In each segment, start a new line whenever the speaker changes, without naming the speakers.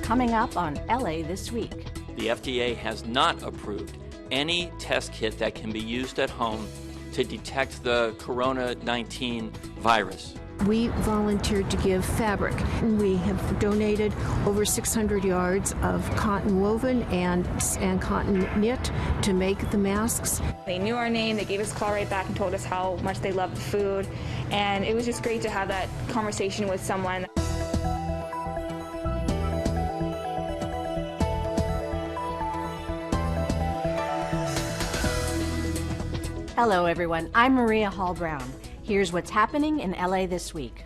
coming up on LA This Week.
The FDA has not approved any test kit that can be used at home to detect the Corona-19 virus.
We volunteered to give fabric. We have donated over 600 yards of cotton woven and cotton knit to make the masks.
They knew our name, they gave us a call right back and told us how much they loved the food, and it was just great to have that conversation with someone.
Hello everyone, I'm Maria Hall Brown. Here's what's happening in LA this week.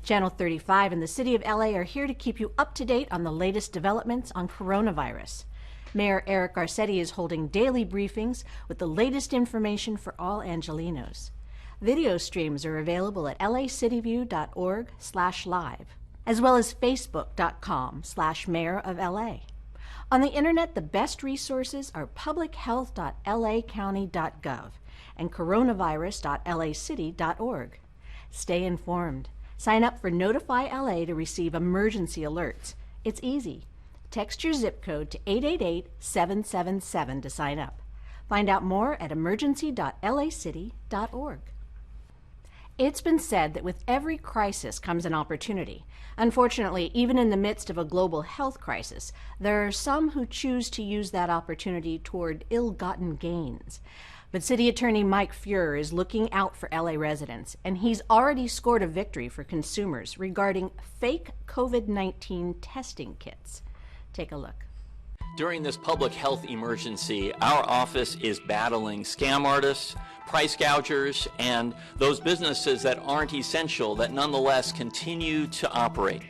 Channel 35 and the City of LA are here to keep you up to date on the latest developments on coronavirus. Mayor Eric Garcetti is holding daily briefings with the latest information for all Angelenos. Video streams are available at lacityview.org/live, as well as facebook.com/mayor of LA. On the internet, the best resources are publichealth.lacounty.gov and coronavirus.lacity.org. Stay informed. Sign up for Notify LA to receive emergency alerts. It's easy. Text your zip code to 888-777 to sign up. Find out more at emergency.lacity.org. It's been said that with every crisis comes an opportunity. Unfortunately, even in the midst of a global health crisis, there are some who choose to use that opportunity toward ill-gotten gains. But City Attorney Mike Feuer is looking out for LA residents, and he's already scored a victory for consumers regarding fake COVID-19 testing kits. Take a look.
During this public health emergency, our office is battling scam artists, price gougers, and those businesses that aren't essential that nonetheless continue to operate.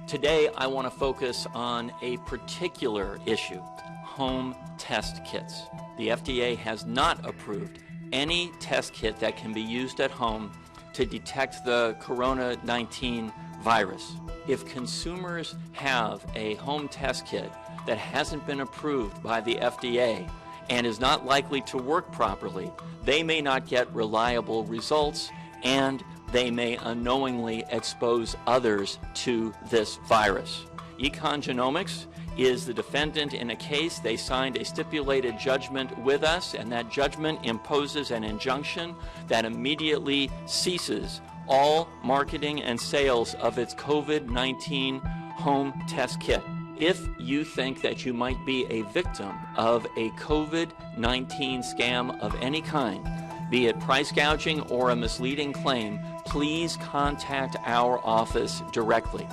Today, I want to focus on a particular issue: home test kits. The FDA has not approved any test kit that can be used at home to detect the Corona-19 virus. If consumers have a home test kit that hasn't been approved by the FDA and is not likely to work properly, they may not get reliable results, and they may unknowingly expose others to this virus. Econ Genomics is the defendant in a case. They signed a stipulated judgment with us, and that judgment imposes an injunction that immediately ceases all marketing and sales of its COVID-19 home test kit. If you think that you might be a victim of a COVID-19 scam of any kind, be it price gouging or a misleading claim, please contact our office directly.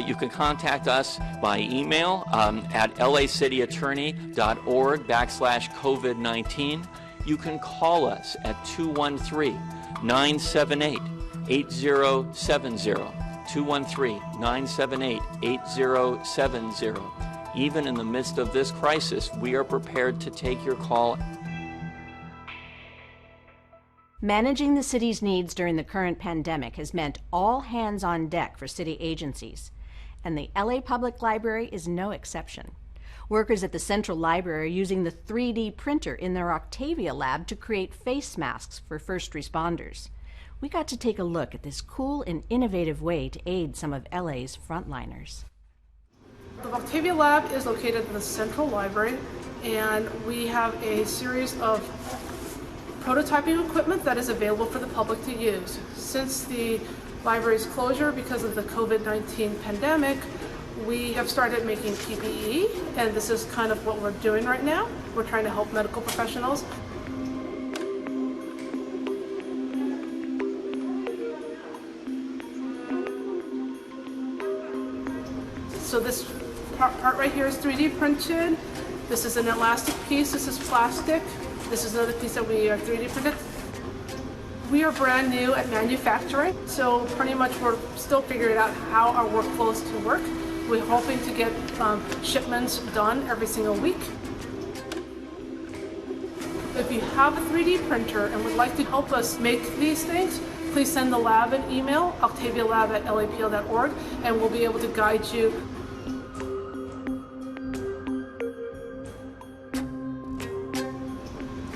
You can contact us by email at lacityattorney.org/COVID-19. You can call us at 213-978-8070. 213-978-8070. Even in the midst of this crisis, we are prepared to take your call.
Managing the city's needs during the current pandemic has meant all hands on deck for city agencies, and the LA Public Library is no exception. Workers at the Central Library are using the 3D printer in their Octavia lab to create face masks for first responders. We got to take a look at this cool and innovative way to aid some of LA's frontliners.
The Octavia lab is located in the Central Library, and we have a series of prototyping equipment that is available for the public to use. Since the library's closure because of the COVID-19 pandemic, we have started making PPE, and this is kind of what we're doing right now. We're trying to help medical professionals. So this part right here is 3D printed. This is an elastic piece, this is plastic. This is another piece that we are 3D printed. We are brand new at manufacturing, so pretty much we're still figuring out how our workflows can work. We're hoping to get shipments done every single week. If you have a 3D printer and would like to help us make these things, please send the lab an email, octavialab@lapl.org, and we'll be able to guide you.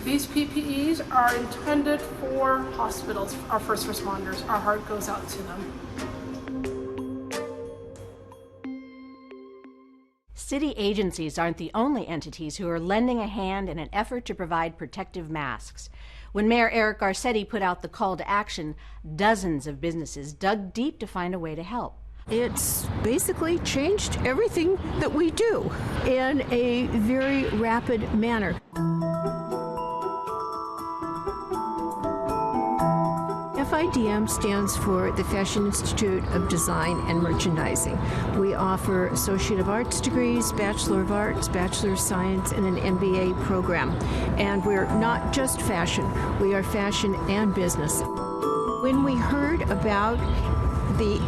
These PPEs are intended for hospitals, our first responders. Our heart goes out to them.
City agencies aren't the only entities who are lending a hand in an effort to provide protective masks. When Mayor Eric Garcetti put out the call to action, dozens of businesses dug deep to find a way to help.
It's basically changed everything that we do in a very rapid manner. FIDM stands for the Fashion Institute of Design and Merchandising. We offer Associate of Arts degrees, Bachelor of Arts, Bachelor of Science, and an MBA program. And we're not just fashion, we are fashion and business. When we heard about the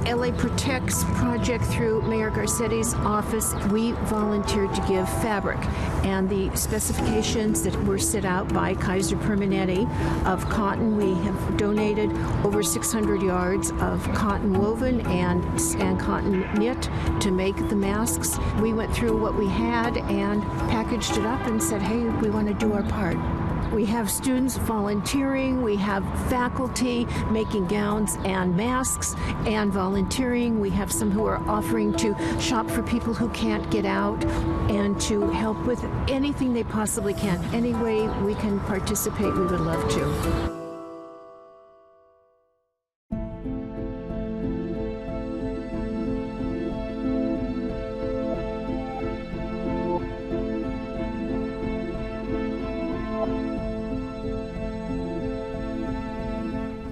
LA Protects project through Mayor Garcetti's office, we volunteered to give fabric. And the specifications that were set out by Kaiser Permanente of cotton, we have donated over 600 yards of cotton woven and cotton knit to make the masks. We went through what we had and packaged it up and said, hey, we want to do our part. We have students volunteering, we have faculty making gowns and masks and volunteering. We have some who are offering to shop for people who can't get out and to help with anything they possibly can. Any way we can participate, we would love to.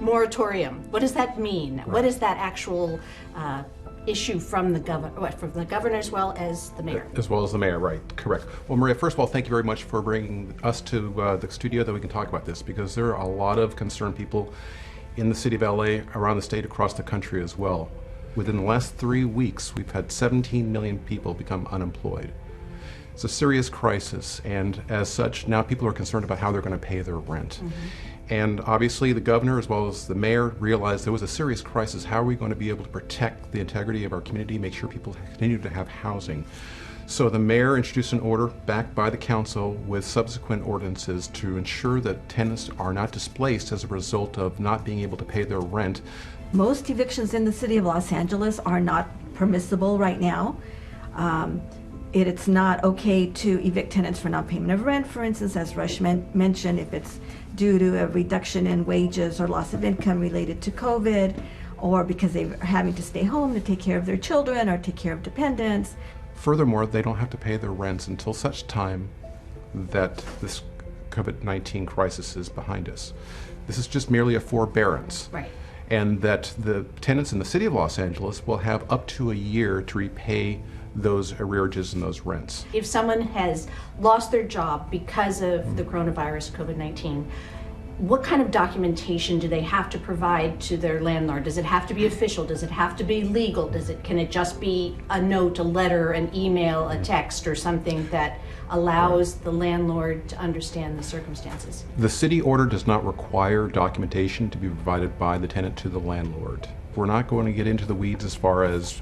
Moratorium. What does that mean? Right. What is that actual issue from the governor as well as the mayor?
As well as the mayor, right, correct. Well, Maria, first of all, thank you very much for bringing us to the studio that we can talk about this, because there are a lot of concerned people in the city of LA, around the state, across the country as well. Within the last 3 weeks, we've had 17 million people become unemployed. It's a serious crisis, and as such, now people are concerned about how they're going to pay their rent. Mm-hmm. And obviously the governor as well as the mayor realized there was a serious crisis. How are we going to be able to protect the integrity of our community, make sure people continue to have housing? So the mayor introduced an order backed by the council with subsequent ordinances to ensure that tenants are not displaced as a result of not being able to pay their rent.
Most evictions in the city of Los Angeles are not permissible right now. It's not okay to evict tenants for non-payment of rent, for instance, as Rush mentioned, if it's due to a reduction in wages or loss of income related to COVID, or because they're having to stay home to take care of their children or take care of dependents.
Furthermore, they don't have to pay their rents until such time that this COVID-19 crisis is behind us. This is just merely a forbearance.
Right.
And that the tenants in the city of Los Angeles will have up to a year to repay those arrearages and those rents.
If someone has lost their job because of the coronavirus, COVID-19, what kind of documentation do they have to provide to their landlord? Does it have to be official? Does it have to be legal? Can it just be a note, a letter, an email, a text, or something that allows the landlord to understand the circumstances?
The city order does not require documentation to be provided by the tenant to the landlord. We're not going to get into the weeds as far as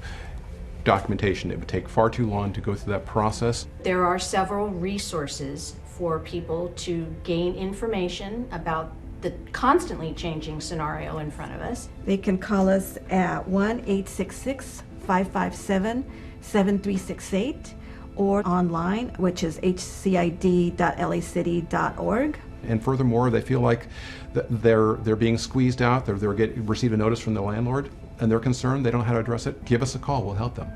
documentation. It would take far too long to go through that process.
There are several resources for people to gain information about the constantly changing scenario in front of us.
They can call us at 1-866-557-7368 or online, which is hcid.lacity.org.
And furthermore, they feel like they're being squeezed out, they're received a notice from the landlord, and they're concerned, they don't know how to address it. Give us a call, we'll help them.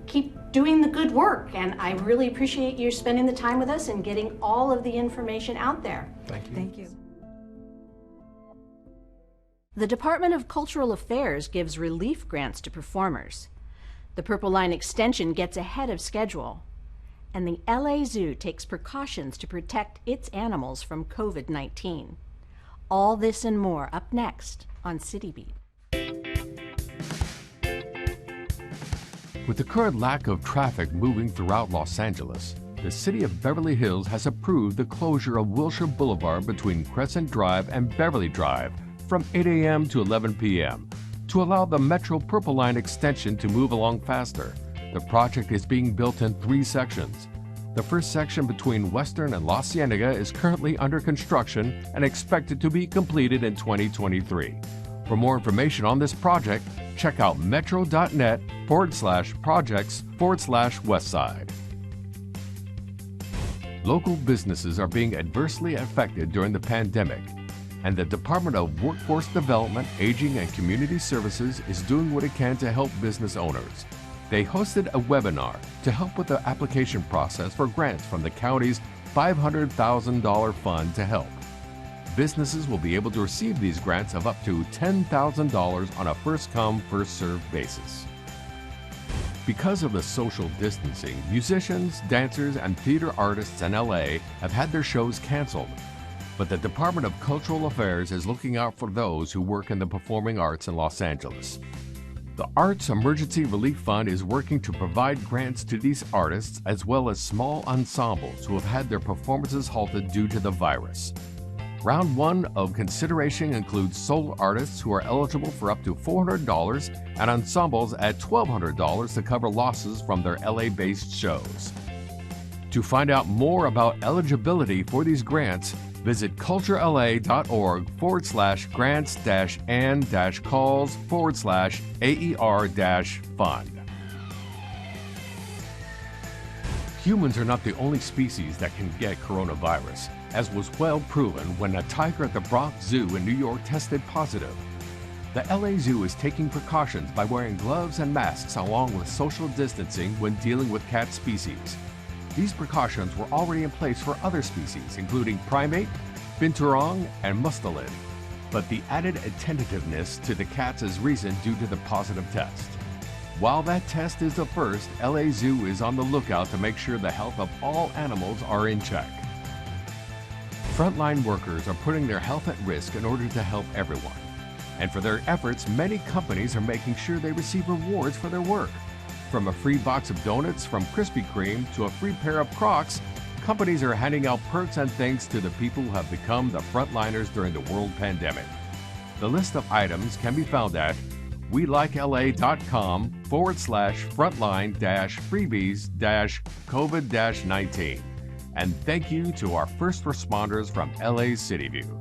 Keep doing the good work, and I really appreciate you spending the time with us and getting all of the information out there.
Thank you.
Thank you.
The Department of Cultural Affairs gives relief grants to performers. The Purple Line extension gets ahead of schedule. And the LA Zoo takes precautions to protect its animals from COVID-19. All this and more up next on City Beat.
With the current lack of traffic moving throughout Los Angeles, the city of Beverly Hills has approved the closure of Wilshire Boulevard between Crescent Drive and Beverly Drive from 8 a.m. to 11 p.m. to allow the Metro Purple Line extension to move along faster. The project is being built in 3 sections. The first section between Western and La Cienega is currently under construction and expected to be completed in 2023. For more information on this project, check out metro.net facebook.com/projects/westside. Local businesses are being adversely affected during the pandemic, and the Department of Workforce Development, Aging and Community Services is doing what it can to help business owners. They hosted a webinar to help with the application process for grants from the county's $500,000 fund to help. Businesses will be able to receive these grants of up to $10,000 on a first-come, first-served basis. Because of the social distancing, musicians, dancers, and theater artists in LA have had their shows canceled. But the Department of Cultural Affairs is looking out for those who work in the performing arts in Los Angeles. The Arts Emergency Relief Fund is working to provide grants to these artists as well as small ensembles who have had their performances halted due to the virus. Round 1 of consideration includes solo artists who are eligible for up to $400 and ensembles at $1,200 to cover losses from their LA-based shows. To find out more about eligibility for these grants, visit culturela.org/grants-and-calls/AER-fund. Humans are not the only species that can get coronavirus, as was well proven when a tiger at the Bronx Zoo in New York tested positive. The LA Zoo is taking precautions by wearing gloves and masks along with social distancing when dealing with cat species. These precautions were already in place for other species, including primate, binturong, and mustelid. But the added attentiveness to the cats is recent due to the positive test. While that test is the first, LA Zoo is on the lookout to make sure the health of all animals are in check. Frontline workers are putting their health at risk in order to help everyone. And for their efforts, many companies are making sure they receive rewards for their work. From a free box of donuts from Krispy Kreme to a free pair of Crocs, companies are handing out perks and things to the people who have become the frontliners during the world pandemic. The list of items can be found at welikela.com/frontline-freebies-COVID-19. And thank you to our first responders from LA's City View.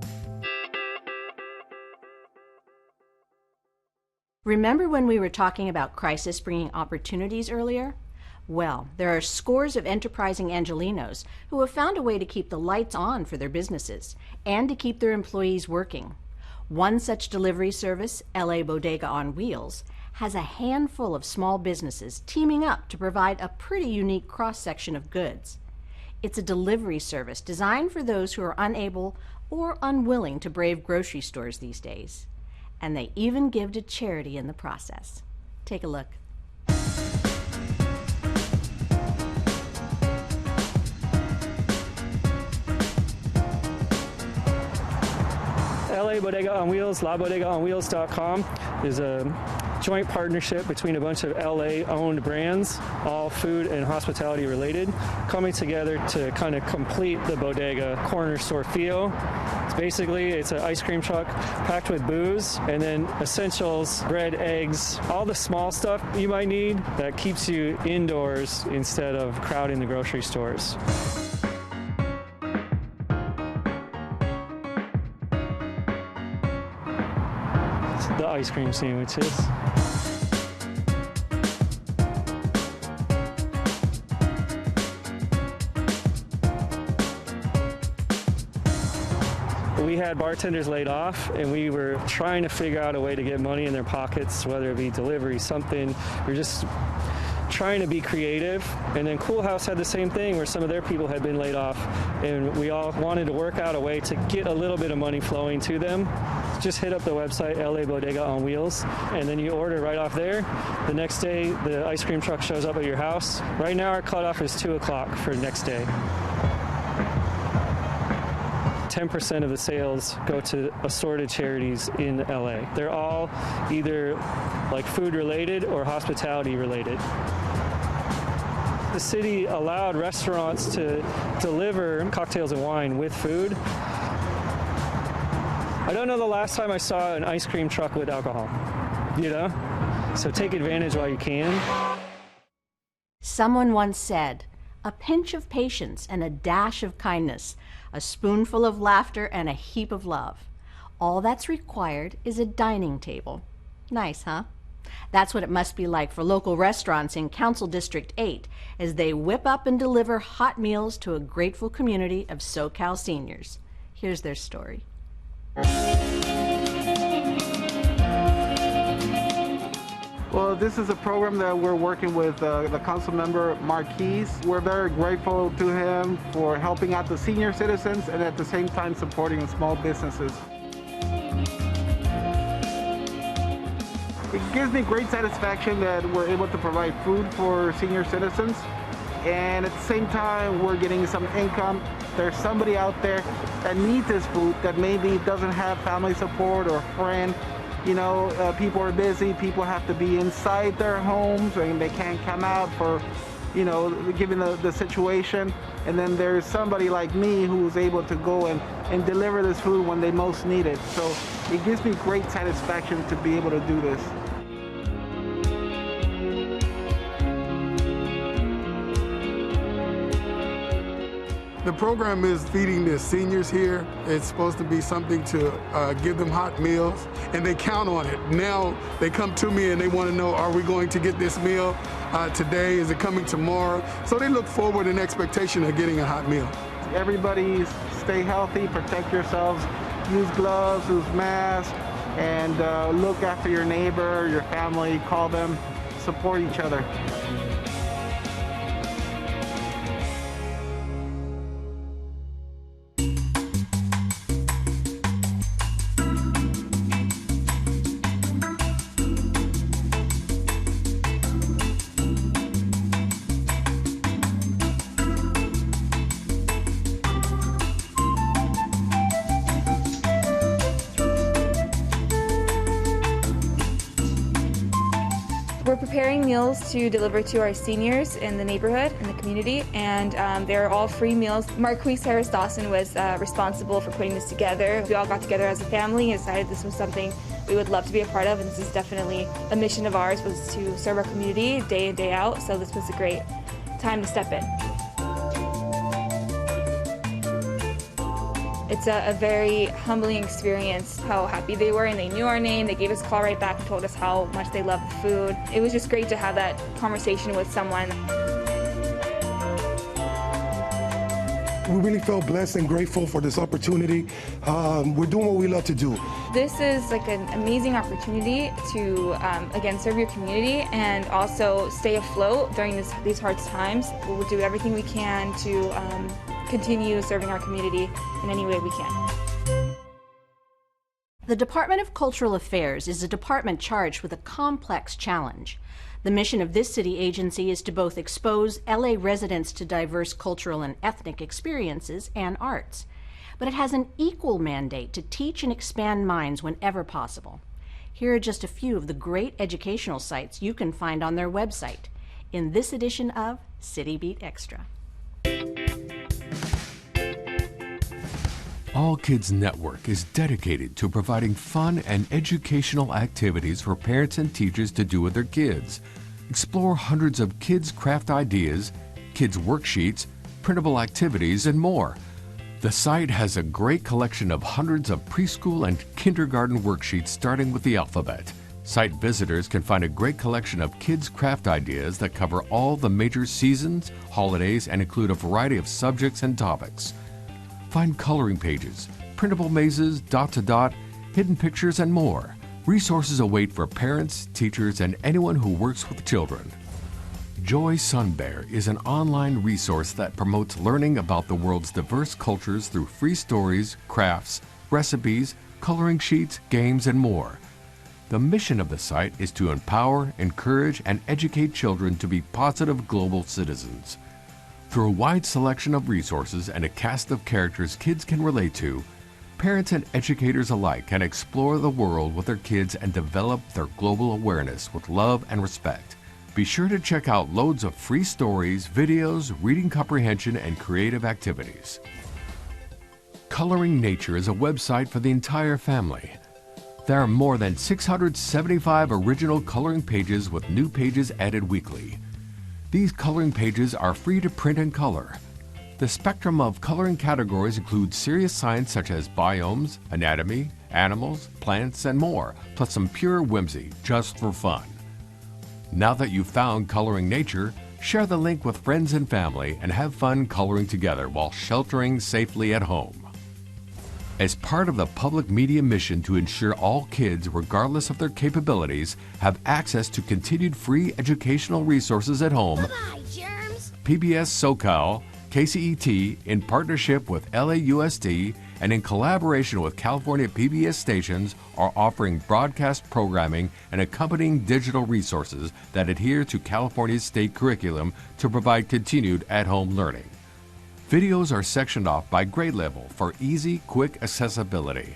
Remember when we were talking about crisis bringing opportunities earlier? Well, there are scores of enterprising Angelenos who have found a way to keep the lights on for their businesses and to keep their employees working. One such delivery service, LA Bodega on Wheels, has a handful of small businesses teaming up to provide a pretty unique cross-section of goods. It's a delivery service designed for those who are unable or unwilling to brave grocery stores these days. And they even give to charity in the process. Take a look.
LA Bodega on Wheels, LaBodegaOnWheels.com is a joint partnership between a bunch of LA-owned brands, all food and hospitality related, coming together to kind of complete the bodega corner store feel. It's an ice cream truck packed with booze, and then essentials, bread, eggs, all the small stuff you might need that keeps you indoors instead of crowding the grocery stores. The ice cream sandwiches. We had bartenders laid off, and we were trying to figure out a way to get money in their pockets, whether it be delivery, something. We're just trying to be creative. And then Cool House had the same thing, where some of their people had been laid off, and we all wanted to work out a way to get a little bit of money flowing to them. Just hit up the website, LA Bodega on Wheels, and then you order right off there. The next day, the ice cream truck shows up at your house. Right now, our cutoff is 2 o'clock for next day. 10% of the sales go to assorted charities in LA. They're all either like food related or hospitality related. The city allowed restaurants to deliver cocktails and wine with food. I don't know the last time I saw an ice cream truck with alcohol, So take advantage while you can.
Someone once said, "A pinch of patience and a dash of kindness, a spoonful of laughter and a heap of love. All that's required is a dining table." Nice, huh? That's what it must be like for local restaurants in Council District 8 as they whip up and deliver hot meals to a grateful community of SoCal seniors. Here's their story.
Well, this is a program that we're working with the council member Marquise. We're very grateful to him for helping out the senior citizens and at the same time supporting the small businesses. It gives me great satisfaction that we're able to provide food for senior citizens, and at the same time we're getting some income. There's somebody out there that needs this food that maybe doesn't have family support or a friend. You know, people are busy, people have to be inside their homes and they can't come out for, you know, given the situation. And then there's somebody like me who's able to go and deliver this food when they most need it. So it gives me great satisfaction to be able to do this.
The program is feeding the seniors here. It's supposed to be something to give them hot meals, and they count on it. Now they come to me and they want to know, are we going to get this meal today? Is it coming tomorrow? So they look forward in expectation of getting a hot meal.
Everybody stay healthy, protect yourselves, use gloves, use masks, and look after your neighbor, your family, call them, support each other.
We're preparing meals to deliver to our seniors in the neighborhood, in the community, and they're all free meals. Marquise Harris Dawson was responsible for putting this together. We all got together as a family and decided this was something we would love to be a part of, and this is definitely a mission of ours, was to serve our community day in, day out, so this was a great time to step in. It's a very humbling experience, how happy they were, and they knew our name. They gave us a call right back and told us how much they loved the food. It was just great to have that conversation with someone.
We really felt blessed and grateful for this opportunity. We're doing what we love to do.
This is like an amazing opportunity to, again, serve your community and also stay afloat during these hard times. We'll do everything we can to continue serving our community in any way we can.
The Department of Cultural Affairs is a department charged with a complex challenge. The mission of this city agency is to both expose LA residents to diverse cultural and ethnic experiences and arts, but it has an equal mandate to teach and expand minds whenever possible. Here are just a few of the great educational sites you can find on their website in this edition of City Beat Extra.
All Kids Network is dedicated to providing fun and educational activities for parents and teachers to do with their kids. Explore hundreds of kids' craft ideas, kids' worksheets, printable activities, and more. The site has a great collection of hundreds of preschool and kindergarten worksheets starting with the alphabet. Site visitors can find a great collection of kids' craft ideas that cover all the major seasons, holidays, and include a variety of subjects and topics. Find coloring pages, printable mazes, dot-to-dot, hidden pictures, and more. Resources await for parents, teachers, and anyone who works with children. Joy Sunbear is an online resource that promotes learning about the world's diverse cultures through free stories, crafts, recipes, coloring sheets, games, and more. The mission of the site is to empower, encourage, and educate children to be positive global citizens. Through a wide selection of resources and a cast of characters kids can relate to, parents and educators alike can explore the world with their kids and develop their global awareness with love and respect. Be sure to check out loads of free stories, videos, reading comprehension, and creative activities. Coloring Nature is a website for the entire family. There are more than 675 original coloring pages with new pages added weekly. These coloring pages are free to print and color. The spectrum of coloring categories includes serious science such as biomes, anatomy, animals, plants, and more, plus some pure whimsy just for fun. Now that you've found Coloring Nature, share the link with friends and family and have fun coloring together while sheltering safely at home. As part of the public media mission to ensure all kids, regardless of their capabilities, have access to continued free educational resources at home,
Bye-bye, germs.
PBS SoCal, KCET, in partnership with LAUSD and in collaboration with California PBS stations, are offering broadcast programming and accompanying digital resources that adhere to California's state curriculum to provide continued at-home learning. Videos are sectioned off by grade level for easy, quick accessibility.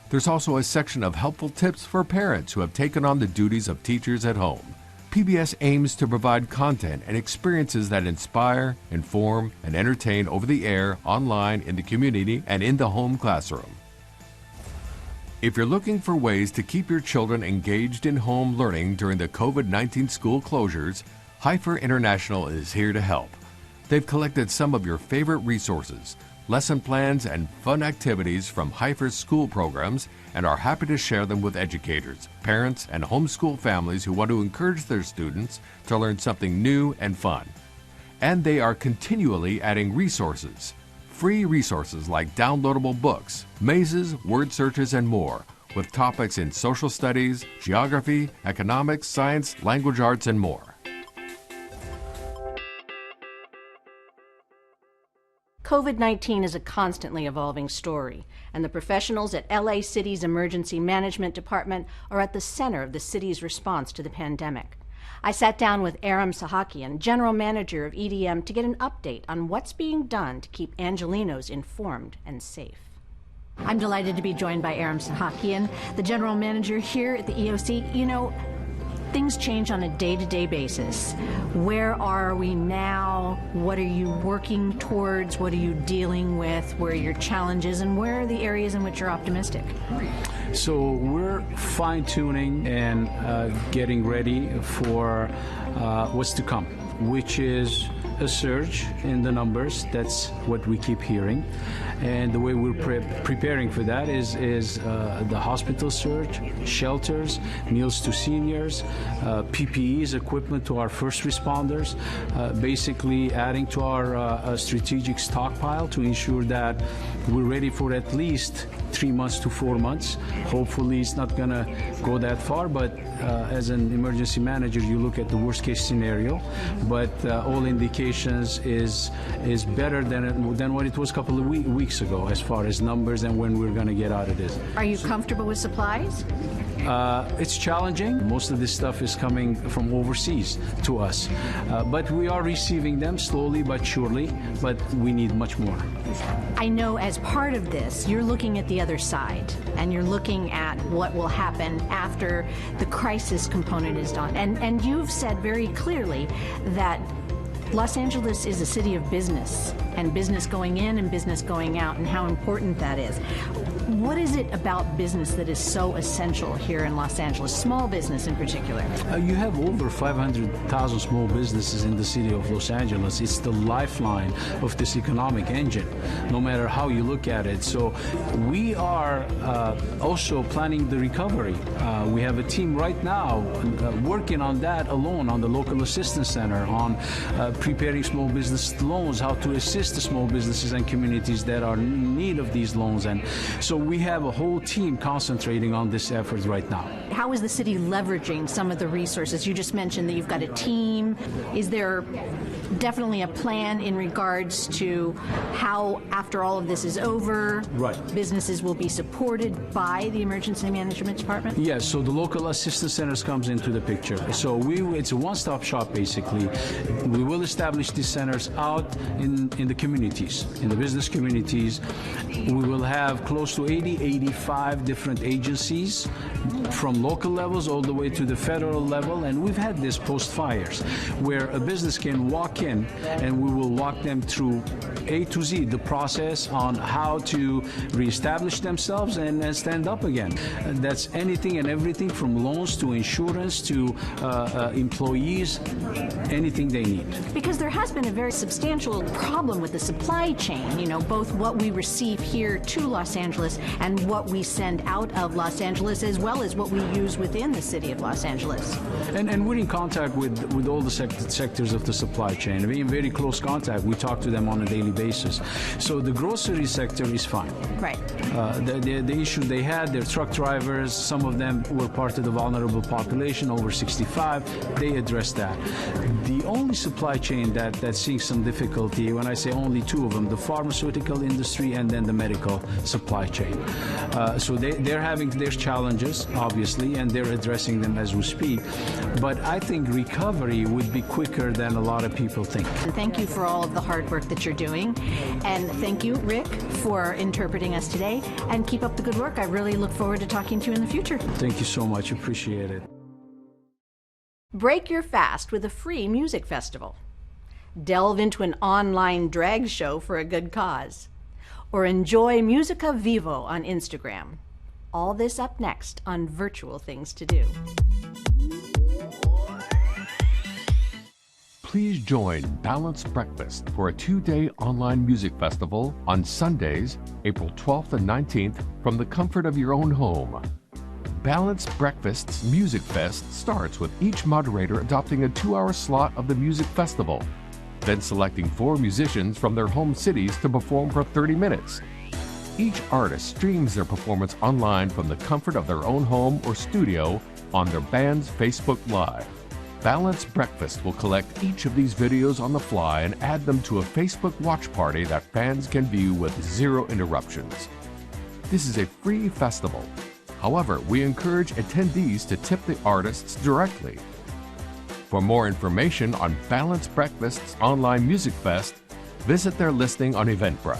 There's also a section of helpful tips for parents who have taken on the duties of teachers at home. PBS aims to provide content and experiences that inspire, inform, and entertain over the air, online, in the community, and in the home classroom. If you're looking for ways to keep your children engaged in home learning during the COVID-19 school closures, Heifer International is here to help. They've collected some of your favorite resources, lesson plans, and fun activities from Heifer's school programs and are happy to share them with educators, parents, and homeschool families who want to encourage their students to learn something new and fun. And they are continually adding resources, free resources like downloadable books, mazes, word searches, and more, with topics in social studies, geography, economics, science, language arts, and more.
COVID-19 is a constantly evolving story, and the professionals at LA City's Emergency Management Department are at the center of the city's response to the pandemic. I sat down with Aram Sahakian, General Manager of EDM, to get an update on what's being done to keep Angelenos informed and safe. I'm delighted to be joined by Aram Sahakian, the General Manager here at the EOC. You know, things change on a day-to-day basis. Where are we now? What are you working towards? What are you dealing with? Where are your challenges? And where are the areas in which you're optimistic?
So we're fine-tuning and getting ready for what's to come, which is a surge in the numbers. That's what we keep hearing. And the way we're preparing for that is the hospital surge, shelters, meals to seniors, PPEs, equipment to our first responders, basically adding to our strategic stockpile to ensure that we're ready for at least 3 months to 4 months. Hopefully it's not going to go that far, but as an emergency manager, you look at the worst case scenario. But all indications is better than what it was a couple of weeks ago as far as numbers and when we're going to get out of this.
Are you comfortable with supplies?
It's challenging. Most of this stuff is coming from overseas to us. But we are receiving them slowly but surely, but we need much more.
I know as part of this, you're looking at the other side, and you're looking at what will happen after the crisis component is done. And you've said very clearly that Los Angeles is a city of business, and business going in and business going out, and how important that is. What is it about business that is so essential here in Los Angeles, small business in particular?
You have over 500,000 small businesses in the city of Los Angeles. It's the lifeline of this economic engine, no matter how you look at it. So we are also planning the recovery. We have a team right now working on that alone, on the local assistance center, on preparing small business loans, how to assist the small businesses and communities that are in need of these loans. And so we have a whole team concentrating on this effort right now.
How is the city leveraging some of the resources? You just mentioned that you've got a team. Is there definitely a plan in regards to how, after all of this is over, businesses will be supported by the Emergency Management Department?
Yes, so the local assistance centers comes into the picture. So it's a one-stop shop, basically. We will establish these centers out in the communities, in the business communities. We will have close to 85 different agencies from local levels all the way to the federal level, and we've had this post-fires where a business can walk in and we will walk them through A to Z, the process on how to reestablish themselves and stand up again. That's anything and everything from loans to insurance to employees, anything they need.
Because there has been a very substantial problem with the supply chain, you know, both what we receive here to Los Angeles and what we send out of Los Angeles, as well as what we use within the city of Los Angeles.
And we're in contact with all the sectors of the supply chain. We're in very close contact. We talk to them on a daily basis. So the grocery sector is fine.
Right.
The issue they had, their truck drivers, some of them were part of the vulnerable population, over 65. They addressed that. The only supply chain that's seeing some difficulty, when I say only two of them, the pharmaceutical industry and then the medical supply chain. So they're having their challenges, obviously, and they're addressing them as we speak. But I think recovery would be quicker than a lot of people think.
And thank you for all of the hard work that you're doing. And thank you, Rick, for interpreting us today. And keep up the good work. I really look forward to talking to you in the future.
Thank you so much. Appreciate it.
Break your fast with a free music festival. Delve into an online drag show for a good cause. Or enjoy Musica Vivo on Instagram. All this up next on Virtual Things to Do.
Please join Balanced Breakfast for a 2-day online music festival on Sundays, April 12th and 19th, from the comfort of your own home. Balanced Breakfast's Music Fest starts with each moderator adopting a 2-hour slot of the music festival, then selecting 4 musicians from their home cities to perform for 30 minutes. Each artist streams their performance online from the comfort of their own home or studio on their band's Facebook Live. Balanced Breakfast will collect each of these videos on the fly and add them to a Facebook watch party that fans can view with 0 interruptions. This is a free festival. However, we encourage attendees to tip the artists directly. For more information on Balanced Breakfast's online music fest, visit their listing on Eventbrite.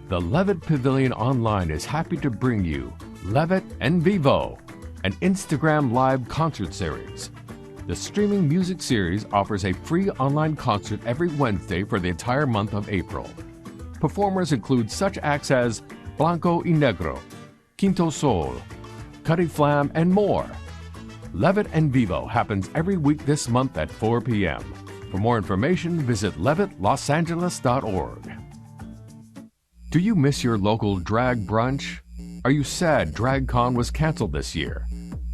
The Levitt Pavilion Online is happy to bring you Levitt en Vivo, an Instagram live concert series. The streaming music series offers a free online concert every Wednesday for the entire month of April. Performers include such acts as Blanco y Negro, Quinto Sol, Cutty Flam, and more. Levitt en Vivo happens every week this month at 4 p.m. For more information, visit levittlosangeles.org. Do you miss your local drag brunch? Are you sad DragCon was canceled this year?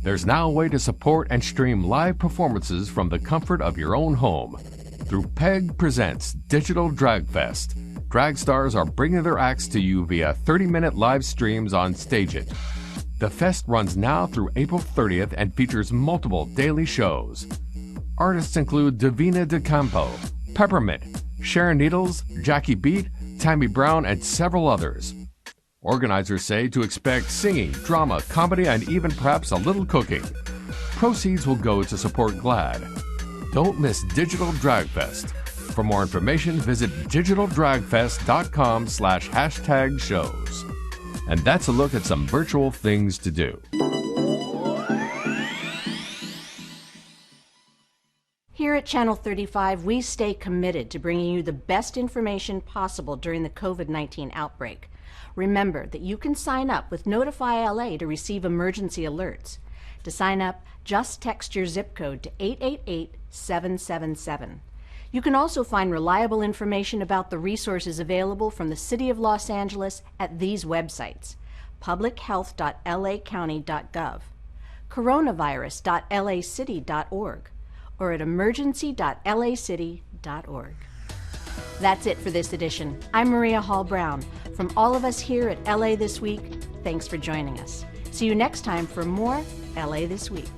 There's now a way to support and stream live performances from the comfort of your own home. Through PEG Presents Digital Drag Fest, drag stars are bringing their acts to you via 30-minute live streams on StageIt. The fest runs now through April 30th and features multiple daily shows. Artists include Davina De Campo, Peppermint, Sharon Needles, Jackie Beat, Tammy Brown, and several others. Organizers say to expect singing, drama, comedy, and even perhaps a little cooking. Proceeds will go to support GLAAD. Don't miss Digital Drag Fest. For more information, visit digitaldragfest.com/shows. And that's a look at some virtual things to do.
Here at Channel 35, we stay committed to bringing you the best information possible during the COVID-19 outbreak. Remember that you can sign up with Notify LA to receive emergency alerts. To sign up, just text your zip code to 888-777. You can also find reliable information about the resources available from the City of Los Angeles at these websites: publichealth.lacounty.gov, coronavirus.lacity.org, or at emergency.lacity.org. That's it for this edition. I'm Maria Hall Brown. From all of us here at LA This Week, thanks for joining us. See you next time for more LA This Week.